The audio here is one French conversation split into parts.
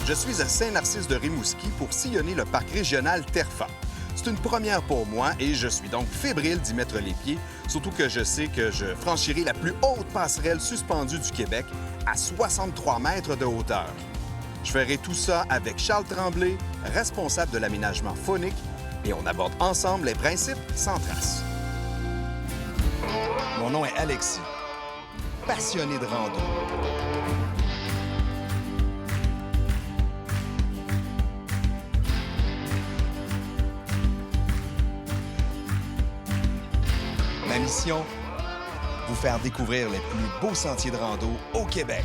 Je suis à Saint-Narcisse-de-Rimouski pour sillonner le parc régional Terfa. C'est une première pour moi et je suis donc fébrile d'y mettre les pieds, surtout que je sais que je franchirai la plus haute passerelle suspendue du Québec à 63 mètres de hauteur. Je ferai tout ça avec Charles Tremblay, responsable de l'aménagement faunique, et on aborde ensemble les principes sans trace. Mon nom est Alexis, passionné de rando. Ma mission, vous faire découvrir les plus beaux sentiers de rando au Québec.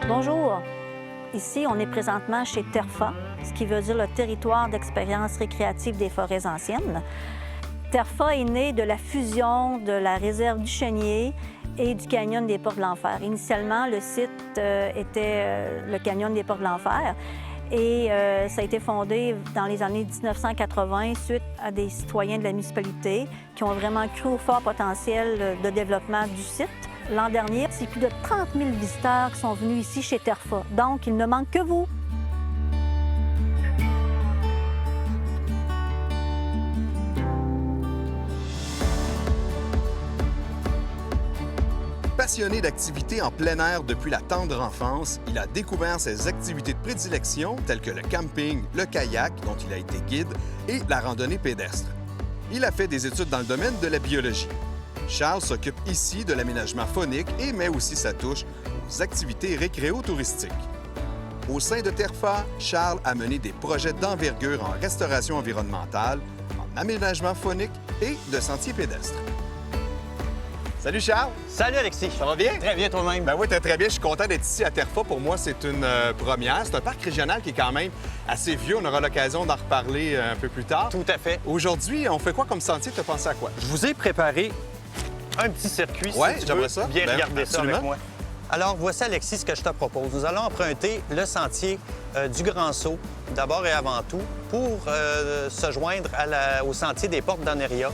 Bonjour, ici on est présentement chez Terfa, ce qui veut dire le territoire d'expérience récréative des forêts anciennes. Terfa est né de la fusion de la réserve du Chenier et du canyon des Portes de l'Enfer. Initialement, le site était le canyon des Portes de l'Enfer et ça a été fondé dans les années 1980 suite à des citoyens de la municipalité qui ont vraiment cru au fort potentiel de développement du site. L'an dernier, c'est plus de 30 000 visiteurs qui sont venus ici chez Terfa. Donc, il ne manque que vous. Passionné d'activités en plein air depuis la tendre enfance, il a découvert ses activités de prédilection telles que le camping, le kayak, dont il a été guide, et la randonnée pédestre. Il a fait des études dans le domaine de la biologie. Charles s'occupe ici de l'aménagement faunique et met aussi sa touche aux activités récréo-touristiques. Au sein de Terfa, Charles a mené des projets d'envergure en restauration environnementale, en aménagement faunique et de sentiers pédestres. Salut Charles! Salut Alexis! Ça va bien? Très bien toi-même. Ben oui, très bien. Je suis content d'être ici à Terfa. Pour moi, c'est une première. C'est un parc régional qui est quand même assez vieux. On aura l'occasion d'en reparler un peu plus tard. Tout à fait. Aujourd'hui, on fait quoi comme sentier? Tu as pensé à quoi? Je vous ai préparé un petit circuit, Ouais, si tu j'aimerais veux ça. bien Ben, regarder ça absolument. avec moi. Alors, voici Alexis ce que je te propose. Nous allons emprunter le sentier du Grand Saut, d'abord et avant tout, pour se joindre au sentier des Portes d'Aneria,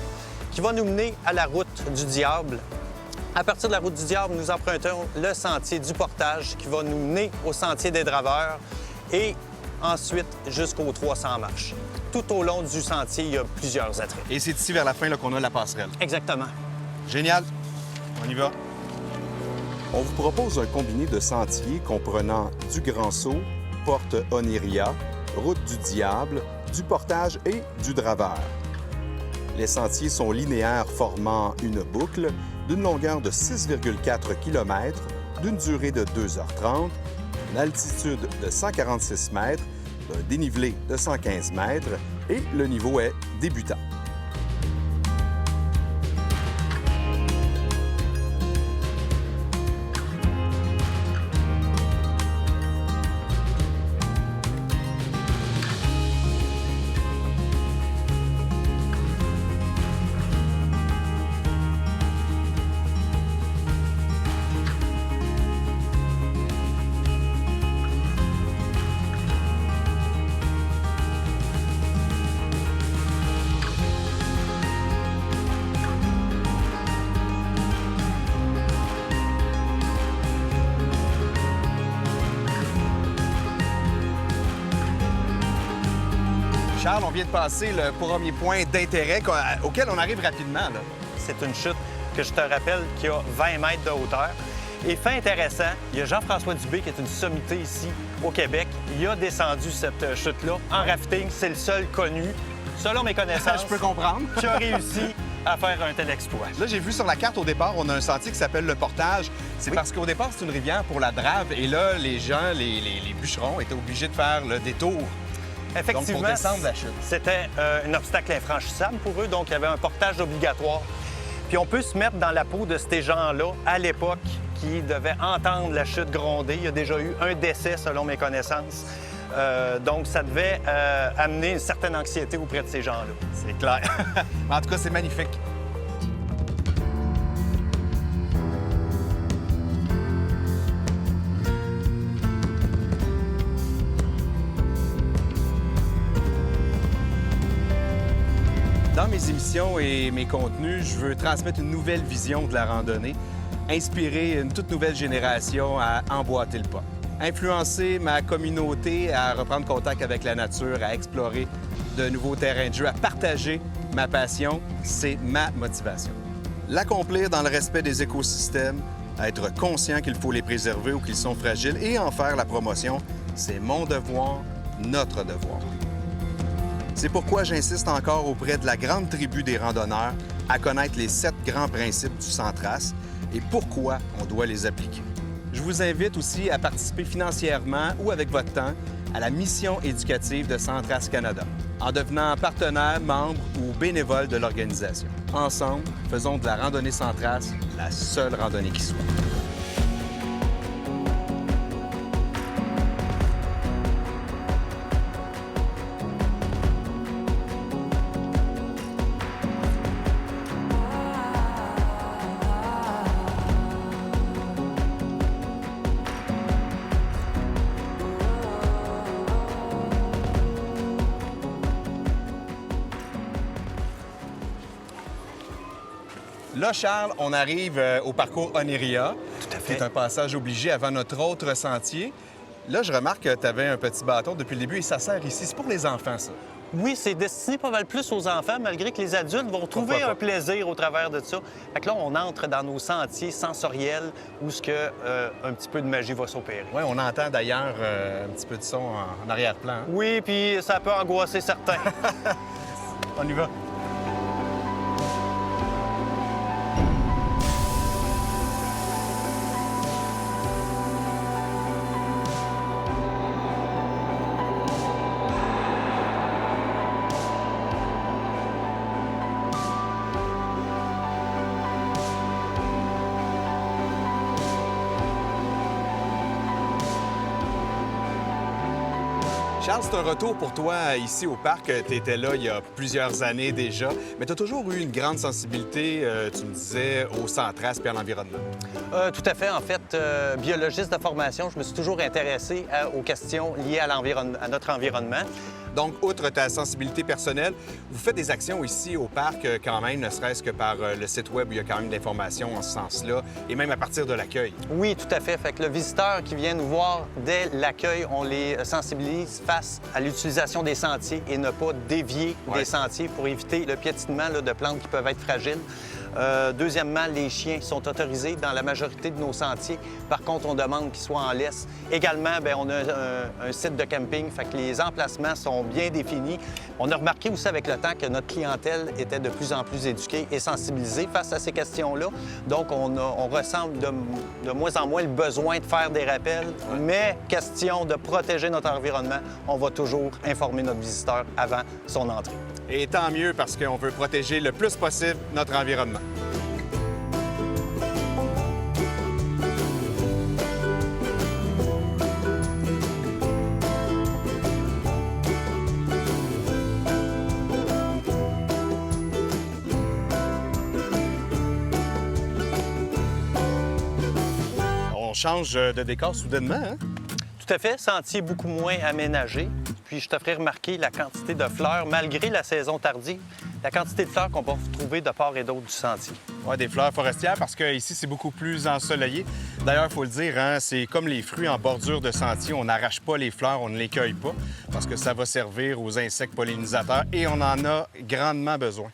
qui va nous mener à la route du Diable. À partir de la route du Diable, nous empruntons le sentier du Portage qui va nous mener au sentier des Draveurs et ensuite jusqu'aux 300 marches. Tout au long du sentier, il y a plusieurs attraits. Et c'est ici vers la fin là, qu'on a la passerelle. Exactement. Génial! On y va. On vous propose un combiné de sentiers comprenant du Grand Saut, Porte Oniria, Route du Diable, du Portage et du Draveur. Les sentiers sont linéaires formant une boucle d'une longueur de 6,4 km, d'une durée de 2h30, une altitude de 146 mètres, un dénivelé de 115 mètres et le niveau est débutant. Charles, on vient de passer le premier point d'intérêt auquel on arrive rapidement. Là. C'est une chute que je te rappelle qui a 20 mètres de hauteur. Et fait intéressant, il y a Jean-François Dubé qui est une sommité ici au Québec. Il a descendu cette chute-là en rafting. C'est le seul connu, selon mes connaissances, Je peux comprendre. qui a réussi à faire un tel exploit. Là, j'ai vu sur la carte au départ, on a un sentier qui s'appelle le Portage. C'est parce qu'au départ, c'est une rivière pour la drave. Et là, les gens, les bûcherons étaient obligés de faire le détour. Effectivement, Donc, pour descendre la chute. c'était un obstacle infranchissable pour eux, donc il y avait un portage obligatoire. Puis on peut se mettre dans la peau de ces gens-là, à l'époque, qui devaient entendre la chute gronder. Il y a déjà eu un décès, selon mes connaissances. Donc, ça devait amener une certaine anxiété auprès de ces gens-là. C'est clair. En tout cas, c'est magnifique. Dans mes émissions et mes contenus, je veux transmettre une nouvelle vision de la randonnée, inspirer une toute nouvelle génération à emboîter le pas, influencer ma communauté à reprendre contact avec la nature, à explorer de nouveaux terrains de jeu, à partager ma passion. C'est ma motivation. L'accomplir dans le respect des écosystèmes, à être conscient qu'il faut les préserver ou qu'ils sont fragiles et en faire la promotion, c'est mon devoir, notre devoir. C'est pourquoi j'insiste encore auprès de la grande tribu des randonneurs à connaître les 7 grands principes du Centras et pourquoi on doit les appliquer. Je vous invite aussi à participer financièrement ou avec votre temps à la mission éducative de Centras Canada, en devenant partenaire, membre ou bénévole de l'organisation. Ensemble, faisons de la randonnée Centras la seule randonnée qui soit. Là, Charles, on arrive au parcours Oneria. Tout à fait. C'est un passage obligé avant notre autre sentier. Là, je remarque que tu avais un petit bâton depuis le début et ça sert ici. C'est pour les enfants, ça. Oui, c'est destiné pas mal plus aux enfants, malgré que les adultes vont trouver un plaisir au travers de ça. Fait que là, on entre dans nos sentiers sensoriels où un petit peu de magie va s'opérer. Oui, on entend d'ailleurs un petit peu de son en arrière-plan. Hein? Oui, puis ça peut angoisser certains. On y va. Charles, c'est un retour pour toi ici au parc. Tu étais là il y a plusieurs années déjà, mais tu as toujours eu une grande sensibilité, tu me disais, au Centras et à l'environnement. Tout à fait. En fait, biologiste de formation, je me suis toujours intéressé aux questions liées à notre environnement. Donc, outre ta sensibilité personnelle, vous faites des actions ici au parc quand même, ne serait-ce que par le site web où il y a quand même de l'information en ce sens-là, et même à partir de l'accueil. Oui, tout à fait. Fait que le visiteur qui vient nous voir dès l'accueil, on les sensibilise face à l'utilisation des sentiers et ne pas dévier des sentiers pour éviter le piétinement de plantes qui peuvent être fragiles. Deuxièmement, les chiens sont autorisés dans la majorité de nos sentiers. Par contre, on demande qu'ils soient en laisse. Également, bien, on a un site de camping, fait que les emplacements sont bien définis. On a remarqué aussi avec le temps que notre clientèle était de plus en plus éduquée et sensibilisée face à ces questions-là. Donc, on ressent de moins en moins le besoin de faire des rappels, mais question de protéger notre environnement, on va toujours informer notre visiteur avant son entrée. Et tant mieux parce qu'on veut protéger le plus possible notre environnement. On change de décor soudainement, hein? Tout à fait, sentier beaucoup moins aménagé. Puis je te ferai remarquer la quantité de fleurs, malgré la saison tardive, la quantité de fleurs qu'on peut retrouver de part et d'autre du sentier. Oui, des fleurs forestières parce qu'ici, c'est beaucoup plus ensoleillé. D'ailleurs, il faut le dire, hein, c'est comme les fruits en bordure de sentier. On n'arrache pas les fleurs, on ne les cueille pas parce que ça va servir aux insectes pollinisateurs et on en a grandement besoin.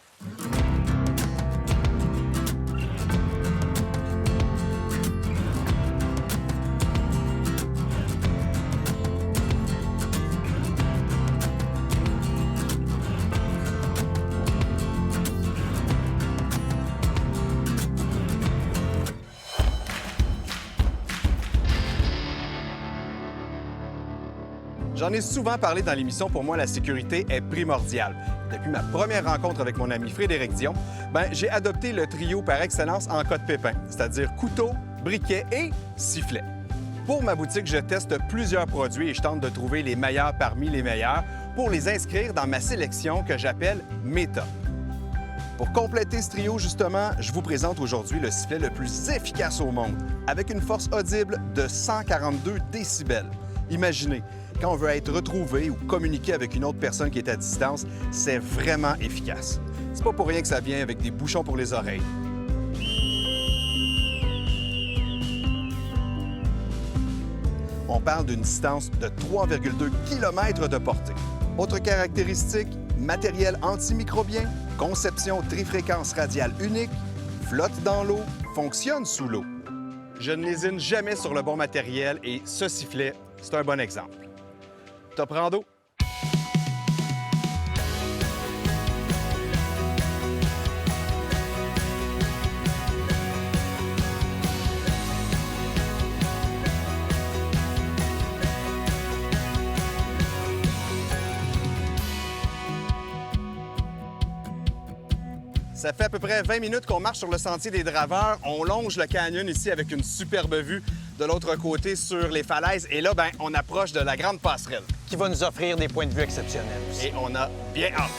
J'en ai souvent parlé dans l'émission, pour moi, la sécurité est primordiale. Depuis ma première rencontre avec mon ami Frédéric Dion, j'ai adopté le trio par excellence en cas de pépin, c'est-à-dire couteau, briquet et sifflet. Pour ma boutique, je teste plusieurs produits et je tente de trouver les meilleurs parmi les meilleurs pour les inscrire dans ma sélection que j'appelle Méta. Pour compléter ce trio, justement, je vous présente aujourd'hui le sifflet le plus efficace au monde, avec une force audible de 142 décibels. Imaginez, quand on veut être retrouvé ou communiquer avec une autre personne qui est à distance, c'est vraiment efficace. C'est pas pour rien que ça vient avec des bouchons pour les oreilles. On parle d'une distance de 3,2 km de portée. Autre caractéristique, matériel antimicrobien, conception trifréquence radiale unique, flotte dans l'eau, fonctionne sous l'eau. Je ne lésine jamais sur le bon matériel et ce sifflet, c'est un bon exemple. Top rando? Ça fait à peu près 20 minutes qu'on marche sur le sentier des Draveurs. On longe le canyon ici avec une superbe vue de l'autre côté sur les falaises. Et là, ben, on approche de la grande passerelle. Qui va nous offrir des points de vue exceptionnels aussi. Et on a bien hâte.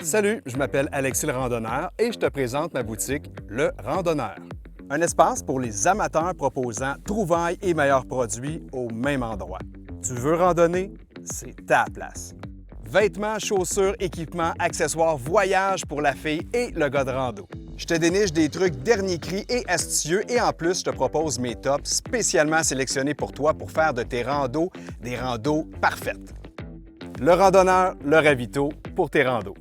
Salut, je m'appelle Alexis le Randonneur et je te présente ma boutique Le Randonneur. Un espace pour les amateurs proposant trouvailles et meilleurs produits au même endroit. Tu veux randonner? C'est ta place. Vêtements, chaussures, équipements, accessoires, voyages pour la fille et le gars de rando. Je te déniche des trucs dernier cri et astucieux et en plus, je te propose mes tops spécialement sélectionnés pour toi pour faire de tes randos des randos parfaites. Le Randonneur, le ravito pour tes randos.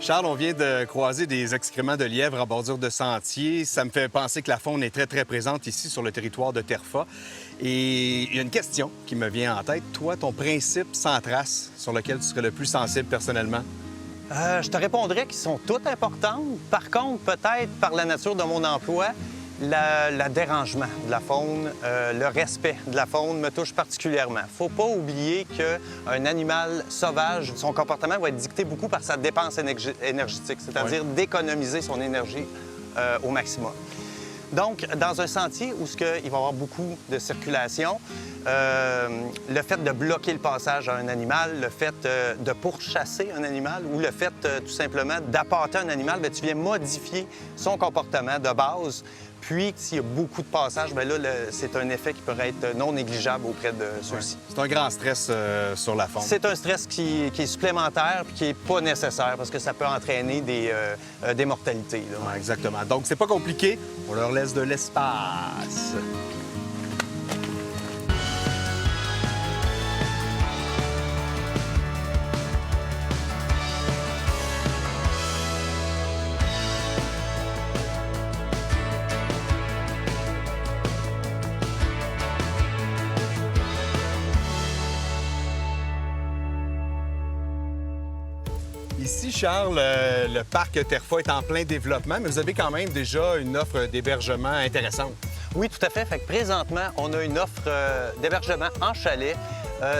Charles, on vient de croiser des excréments de lièvre en bordure de sentier. Ça me fait penser que la faune est très, très présente ici sur le territoire de Terfa. Et il y a une question qui me vient en tête. Toi, ton principe sans trace sur lequel tu serais le plus sensible personnellement? Je te répondrais qu'ils sont toutes importantes. Par contre, peut-être par la nature de mon emploi, le dérangement de la faune, le respect de la faune me touche particulièrement. Faut pas oublier qu'un animal sauvage, son comportement va être dicté beaucoup par sa dépense énergétique, c'est-à-dire d'économiser son énergie au maximum. Donc, dans un sentier où il va y avoir beaucoup de circulation, le fait de bloquer le passage à un animal, le fait de pourchasser un animal ou le fait tout simplement d'appâter un animal, bien, tu viens modifier son comportement de base. Puis, s'il y a beaucoup de passages, bien là, c'est un effet qui peut être non négligeable auprès de ceux-ci. C'est un grand stress sur la faune. C'est un stress qui est supplémentaire puis qui n'est pas nécessaire parce que ça peut entraîner des mortalités. Là. Ouais, exactement. Donc, c'est pas compliqué. On leur laisse de l'espace. Ici, Charles, le parc Terfa est en plein développement, mais vous avez quand même déjà une offre d'hébergement intéressante. Oui, tout à fait. Fait que présentement, on a une offre d'hébergement en chalet.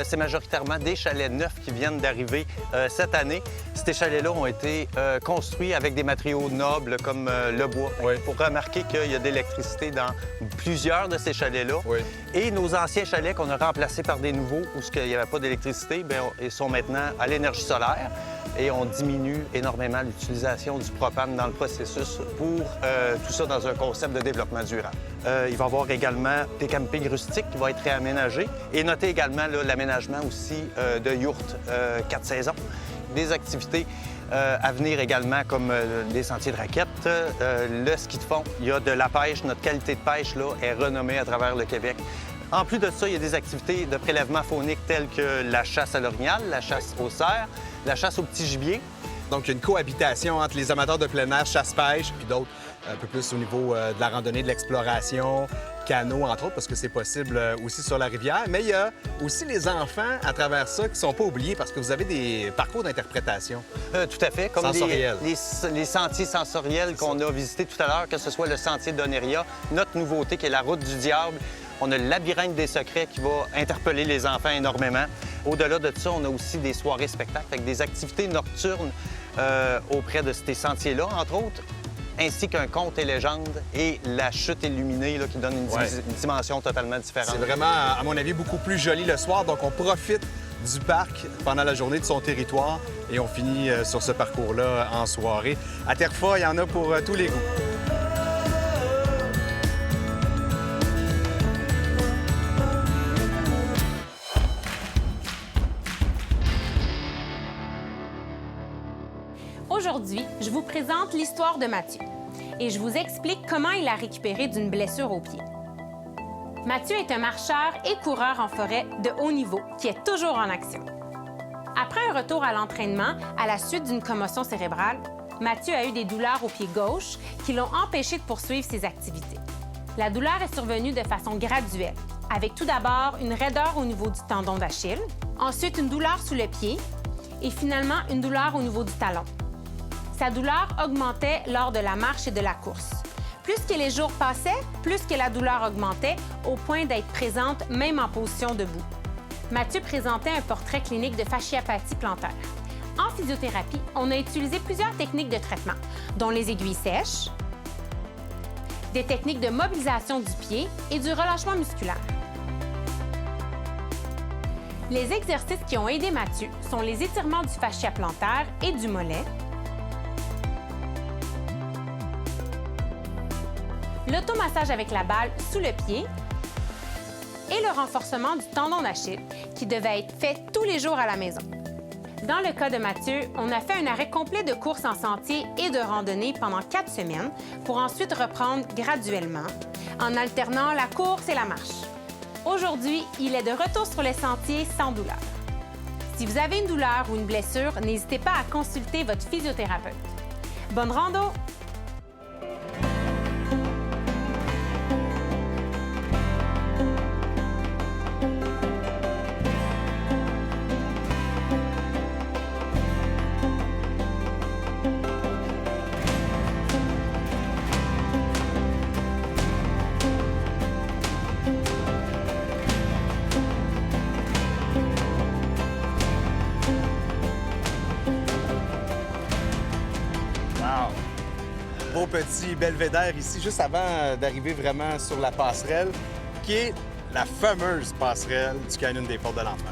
C'est majoritairement des chalets neufs qui viennent d'arriver cette année. Ces chalets-là ont été construits avec des matériaux nobles comme le bois. Oui. Pour remarquer qu'il y a de l'électricité dans plusieurs de ces chalets-là. Oui. Et nos anciens chalets qu'on a remplacés par des nouveaux où il n'y avait pas d'électricité, bien, ils sont maintenant à l'énergie solaire. Et on diminue énormément l'utilisation du propane dans le processus pour tout ça dans un concept de développement durable. Il va y avoir également des campings rustiques qui vont être réaménagés et notez également l'aménagement aussi de yourtes 4 saisons, des activités à venir également, comme des sentiers de raquettes, le ski de fond. Il y a de la pêche. Notre qualité de pêche là, est renommée à travers le Québec. En plus de ça, il y a des activités de prélèvement faunique telles que la chasse à l'orignal, la chasse au cerf, la chasse au petit gibier. Donc, il y a une cohabitation entre les amateurs de plein air, chasse-pêche, puis d'autres un peu plus au niveau de la randonnée, de l'exploration, canot, entre autres, parce que c'est possible aussi sur la rivière. Mais il y a aussi les enfants à travers ça qui ne sont pas oubliés parce que vous avez des parcours d'interprétation. Tout à fait, comme Sensoriels. les sentiers sensoriels qu'on a visités tout à l'heure, que ce soit le sentier d'Oneria, notre nouveauté qui est la route du diable. On a le labyrinthe des secrets qui va interpeller les enfants énormément. Au-delà de ça, on a aussi des soirées spectacles avec des activités nocturnes auprès de ces sentiers-là, entre autres, ainsi qu'un conte et légende et la chute illuminée là, qui donne une dimension totalement différente. C'est vraiment, à mon avis, beaucoup plus joli le soir. Donc, on profite du parc pendant la journée de son territoire et on finit sur ce parcours-là en soirée. À Terrefa, il y en a pour tous les goûts. Aujourd'hui, je vous présente l'histoire de Mathieu et je vous explique comment il a récupéré d'une blessure au pied. Mathieu est un marcheur et coureur en forêt de haut niveau qui est toujours en action. Après un retour à l'entraînement à la suite d'une commotion cérébrale, Mathieu a eu des douleurs au pied gauche qui l'ont empêché de poursuivre ses activités. La douleur est survenue de façon graduelle, avec tout d'abord une raideur au niveau du tendon d'Achille, ensuite une douleur sous le pied et finalement une douleur au niveau du talon. Sa douleur augmentait lors de la marche et de la course. Plus que les jours passaient, plus que la douleur augmentait, au point d'être présente même en position debout. Mathieu présentait un portrait clinique de fasciapathie plantaire. En physiothérapie, on a utilisé plusieurs techniques de traitement, dont les aiguilles sèches, des techniques de mobilisation du pied et du relâchement musculaire. Les exercices qui ont aidé Mathieu sont les étirements du fascia plantaire et du mollet, l'automassage avec la balle sous le pied et le renforcement du tendon d'Achille qui devait être fait tous les jours à la maison. Dans le cas de Mathieu, on a fait un arrêt complet de course en sentier et de randonnée pendant 4 semaines pour ensuite reprendre graduellement en alternant la course et la marche. Aujourd'hui, il est de retour sur les sentiers sans douleur. Si vous avez une douleur ou une blessure, n'hésitez pas à consulter votre physiothérapeute. Bonne rando! Beau petit belvédère ici, juste avant d'arriver vraiment sur la passerelle, qui est la fameuse passerelle du Canyon des Portes de l'Enfer.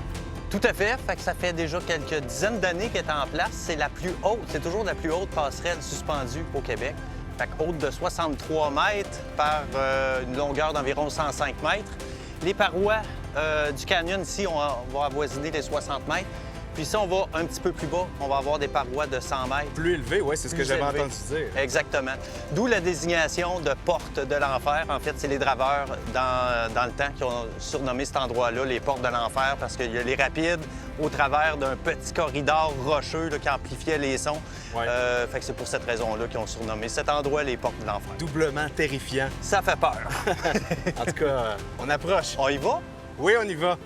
Tout à fait. Ça fait déjà quelques dizaines d'années qu'elle est en place. C'est la plus haute, c'est toujours la plus haute passerelle suspendue au Québec. Haute de 63 mètres par une longueur d'environ 105 mètres. Les parois du canyon ici, on va avoisiner les 60 mètres. Puis si on va un petit peu plus bas, on va avoir des parois de 100 mètres. Plus élevé, oui, c'est ce que j'avais entendu dire. Exactement. D'où la désignation de porte de l'enfer. En fait, c'est les draveurs dans le temps qui ont surnommé cet endroit-là les portes de l'enfer parce qu'il y a les rapides au travers d'un petit corridor rocheux là, qui amplifiait les sons. Ouais. Fait que c'est pour cette raison-là qu'ils ont surnommé cet endroit les portes de l'enfer. Doublement terrifiant. Ça fait peur. En tout cas, on approche. On y va? Oui, on y va.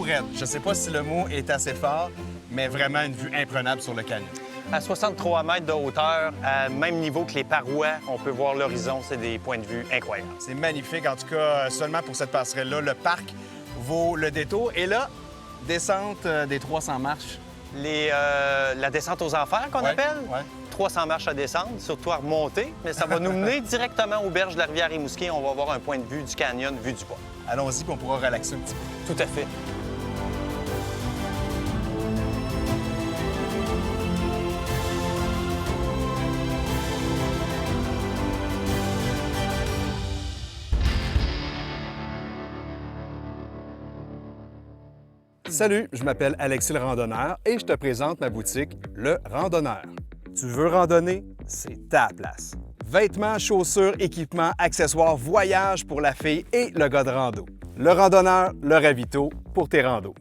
raide. Je sais pas si le mot est assez fort, mais vraiment une vue imprenable sur le canyon. À 63 mètres de hauteur, à même niveau que les parois, on peut voir l'horizon. C'est des points de vue incroyables. C'est magnifique. En tout cas, seulement pour cette passerelle-là, le parc vaut le détour. Et là, descente des 300 marches. La descente aux enfers qu'on appelle. Ouais. 300 marches à descendre, surtout à remonter, mais ça va nous mener directement aux berges de la rivière Rimouski. On va avoir un point de vue du canyon, vue du bois. Allons-y, puis on pourra relaxer un petit peu. Tout à fait. Salut, je m'appelle Alexis le Randonneur et je te présente ma boutique Le Randonneur. Tu veux randonner? C'est ta place. Vêtements, chaussures, équipements, accessoires, voyages pour la fille et le gars de rando. Le Randonneur, le ravito pour tes randos.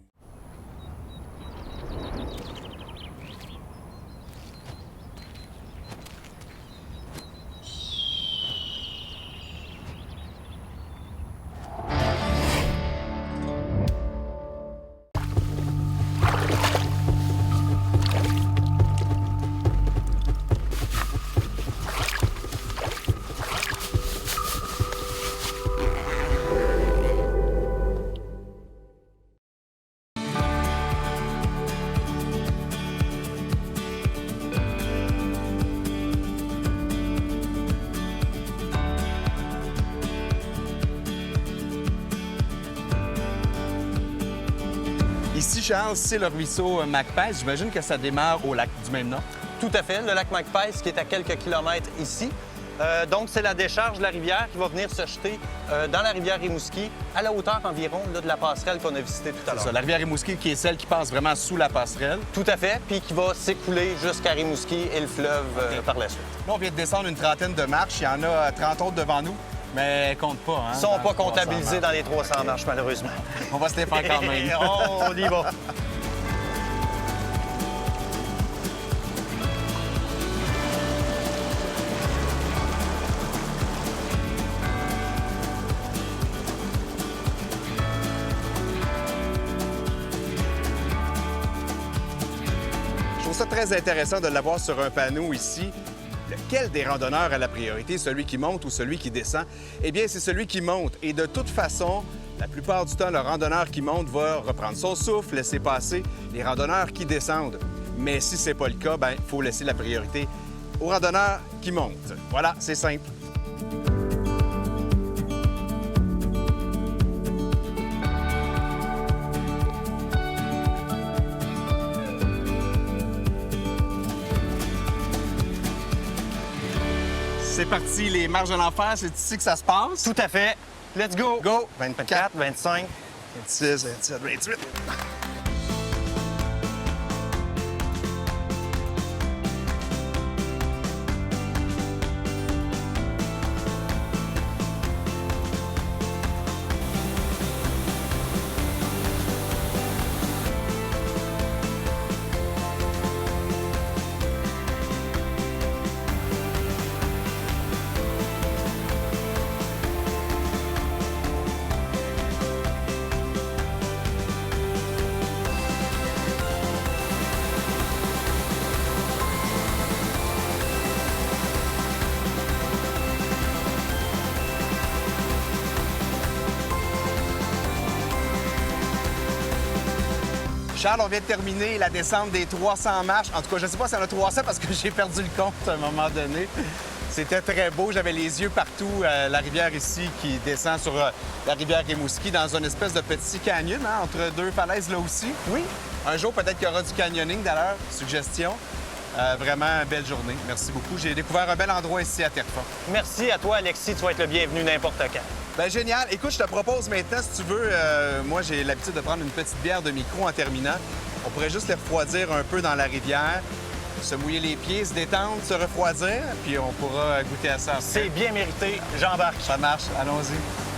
Ici, Charles, c'est le ruisseau MacPaise. J'imagine que ça démarre au lac du même nom. Tout à fait. Le lac MacPaise qui est à quelques kilomètres ici. Donc, c'est la décharge de la rivière qui va venir se jeter dans la rivière Rimouski à la hauteur environ là, de la passerelle qu'on a visitée tout à l'heure. La rivière Rimouski qui est celle qui passe vraiment sous la passerelle. Tout à fait, puis qui va s'écouler jusqu'à Rimouski et le fleuve par la suite. Là, on vient de descendre une trentaine de marches. Il y en a 30 autres devant nous, mais compte pas. Hein, Ils ne sont pas 300 comptabilisés dans les 300 marches, malheureusement. On va se les faire quand même. On y va. Je trouve ça très intéressant de l'avoir sur un panneau ici. Lequel des randonneurs a la priorité, celui qui monte ou celui qui descend? Eh bien, c'est celui qui monte. Et de toute façon, la plupart du temps, le randonneur qui monte va reprendre son souffle, laisser passer les randonneurs qui descendent. Mais si c'est pas le cas, il faut laisser la priorité aux randonneurs qui montent. Voilà, c'est simple. C'est parti, les marches de l'enfer, c'est ici que ça se passe. Tout à fait. Let's go! Go! 24, 25. 26, 27, 28. Charles, on vient de terminer la descente des 300 marches. En tout cas, je ne sais pas si on a 300 parce que j'ai perdu le compte à un moment donné. C'était très beau. J'avais les yeux partout. La rivière ici qui descend sur la rivière Rimouski dans une espèce de petit canyon entre deux falaises là aussi. Oui. Un jour, peut-être qu'il y aura du canyoning d'ailleurs. Suggestion. Vraiment, belle journée. Merci beaucoup. J'ai découvert un bel endroit ici à Terrefonds. Merci à toi, Alexis. Tu vas être le bienvenu n'importe quand. Bien, génial. Écoute, je te propose maintenant, si tu veux, moi, j'ai l'habitude de prendre une petite bière de micro en terminant. On pourrait juste les refroidir un peu dans la rivière, se mouiller les pieds, se détendre, se refroidir, puis on pourra goûter à ça après. C'est bien mérité. J'embarque. Ça marche. Allons-y.